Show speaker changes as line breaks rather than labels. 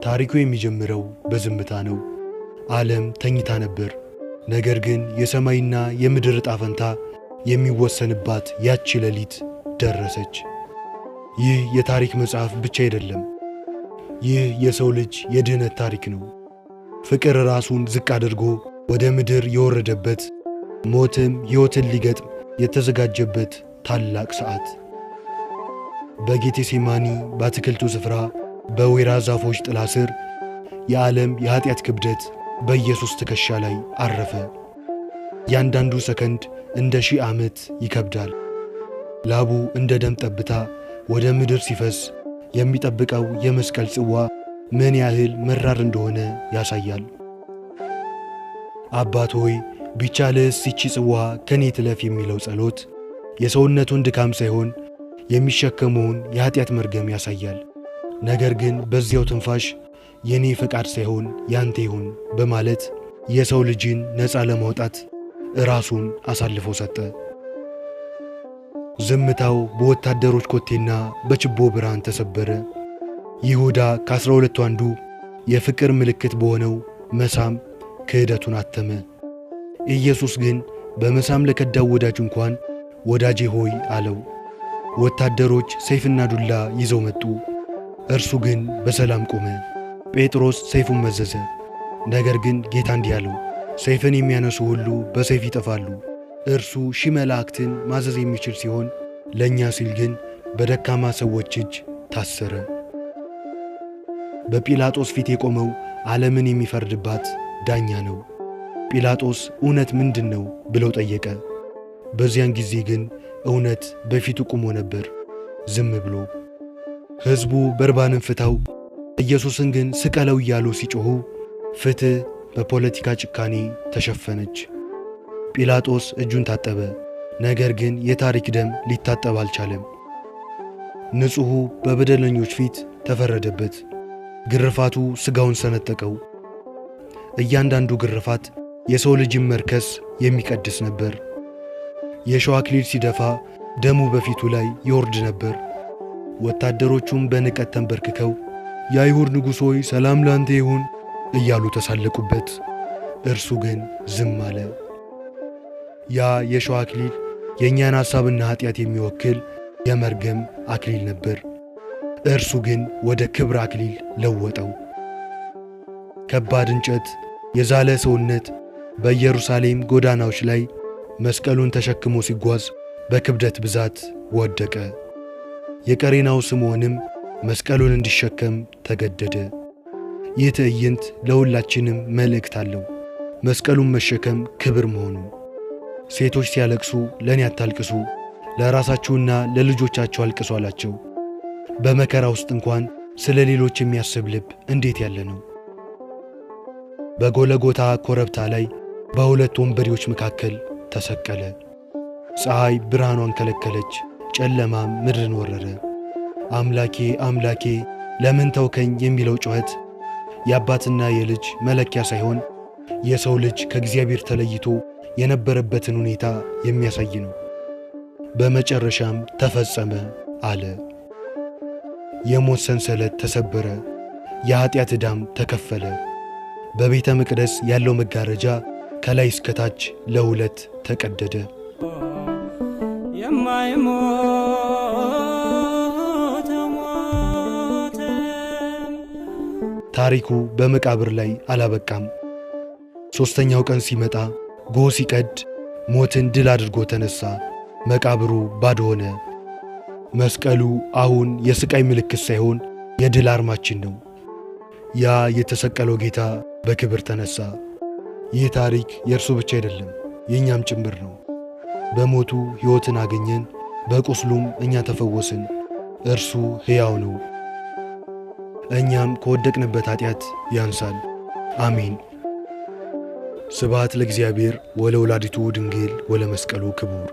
ታሪኩ የሚጀምረው በዝምታ ነው። ዓለም ተኝታ ነበር። ነገር ግን የሰማይና የምድር ዕጣ ፈንታ የሚወሰንባት ያቺ ሌሊት ደረሰች። ይህ የታሪክ መጽሐፍ ብቻ አይደለም። ይህ የሰው ልጅ የድህነት ታሪክ ነው። ፍቅር ራሱን ዝቅ አድርጎ ወደ ምድር የወረደበት፣ ሞትም ሕይወትን ሊገጥም የተዘጋጀበት ታላቅ ሰዓት። በጌቴሴማኒ በአትክልቱ ስፍራ በወይራ ዛፎች ጥላ ስር የዓለም የኃጢአት ክብደት በኢየሱስ ትከሻ ላይ አረፈ። ያንዳንዱ ሰከንድ እንደ 1000 ዓመት ይከብዳል። ላቡ እንደ ደም ጠብታ ወደ ምድር ሲፈስ የሚጠብቀው የመስቀል ጽዋ ምን ያህል መራር እንደሆነ ያሳያል። አባት ሆይ ቢቻልስ ይህች ጽዋ ከኔ ትለፍ የሚለው ጸሎት የሰውነቱን ድካም ሳይሆን የሚሸከመውን የኃጢአት መርገም ያሳያል። ነገር ግን በዚያው ትንፋሽ የኔ ፈቃድ ሳይሆን ያንተ ይሁን በማለት የሰው ልጅን ነፃ ለማውጣት ራሱን አሳልፎ ሰጠ። ዝምታው በወታደሮች ኮቴና በችቦ ብርሃን ተሰበረ። ይሁዳ ከ12ቱ አንዱ የፍቅር ምልክት በሆነው መሳም ክህደቱን አተመ። ኢየሱስ ግን በመሳም ለከዳው ወዳጁ እንኳን ወዳጄ ሆይ አለው። ወታደሮች ሰይፍና ዱላ ይዘው መጡ። እርሱ ግን በሰላም ቆመ። ጴጥሮስ ሰይፉን መዘዘ። ነገር ግን ጌታ እንዲህ አለው፣ ሰይፍን የሚያነሱ ሁሉ በሰይፍ ይጠፋሉ። እርሱ 1000 መላእክትን ማዘዝ የሚችል ሲሆን ለእኛ ሲል ግን በደካማ ሰዎች እጅ ታሰረ። በጲላጦስ ፊት የቆመው ዓለምን የሚፈርድባት ዳኛ ነው። ጲላጦስ እውነት ምንድን ነው ብለው ጠየቀ። በዚያን ጊዜ ግን እውነት በፊቱ ቆሞ ነበር፣ ዝም ብሎ። ሕዝቡ በርባንን ፍታው፣ ኢየሱስን ግን ስቀለው እያሉ ሲጮኹ ፍትሕ በፖለቲካ ጭካኔ ተሸፈነች። ጲላጦስ እጁን ታጠበ። ነገር ግን የታሪክ ደም ሊታጠብ አልቻለም። ንጹሑ በበደለኞች ፊት ተፈረደበት። ግርፋቱ ሥጋውን ሰነጠቀው። እያንዳንዱ ግርፋት የሰው ልጅን መርከስ የሚቀድስ ነበር። የሸዋ አክሊል ሲደፋ ደሙ በፊቱ ላይ ይወርድ ነበር። ወታደሮቹም በንቀት ተንበርክከው የአይሁድ ንጉሥ ሆይ ሰላም ላንተ ይሁን እያሉ ተሳለቁበት። እርሱ ግን ዝም አለ። ያ የሸዋ አክሊል የእኛን ሐሳብና ኀጢአት የሚወክል የመርገም አክሊል ነበር። እርሱ ግን ወደ ክብር አክሊል ለወጠው። ከባድ እንጨት የዛለ ሰውነት በኢየሩሳሌም ጎዳናዎች ላይ መስቀሉን ተሸክሞ ሲጓዝ በክብደት ብዛት ወደቀ። የቀሬናው ስምዖንም መስቀሉን እንዲሸከም ተገደደ። ይህ ትዕይንት ለሁላችንም መልእክት አለው። መስቀሉን መሸከም ክብር መሆኑ። ሴቶች ሲያለቅሱ ለእኔ አታልቅሱ፣ ለራሳችሁና ለልጆቻችሁ አልቅሱ አላቸው። በመከራ ውስጥ እንኳን ስለ ሌሎች የሚያስብ ልብ እንዴት ያለ ነው! በጎለጎታ ኮረብታ ላይ በሁለት ወንበዴዎች መካከል ተሰቀለ። ፀሐይ ብርሃኗን ከለከለች፣ ጨለማም ምድርን ወረረ። አምላኬ አምላኬ ለምን ተውከኝ የሚለው ጩኸት የአባትና የልጅ መለኪያ ሳይሆን የሰው ልጅ ከእግዚአብሔር ተለይቶ የነበረበትን ሁኔታ የሚያሳይ ነው። በመጨረሻም ተፈጸመ አለ። የሞት ሰንሰለት ተሰበረ፣ የኃጢአት ዕዳም ተከፈለ። በቤተ መቅደስ ያለው መጋረጃ ከላይ እስከታች ለሁለት ተቀደደ። ታሪኩ በመቃብር ላይ አላበቃም። ሦስተኛው ቀን ሲመጣ ጎህ ሲቀድ ሞትን ድል አድርጎ ተነሣ። መቃብሩ ባዶ ሆነ። መስቀሉ አሁን የሥቃይ ምልክት ሳይሆን የድል አርማችን ነው። ያ የተሰቀለው ጌታ በክብር ተነሣ። ይህ ታሪክ የእርሱ ብቻ አይደለም፣ የእኛም ጭምር ነው። በሞቱ ሕይወትን አገኘን፣ በቁስሉም እኛ ተፈወስን። እርሱ ሕያው ነው። እኛም ከወደቅንበት ኃጢአት ያንሳል። አሜን። ስብሐት ለእግዚአብሔር ወለወላዲቱ ድንግል ወለመስቀሉ ክቡር።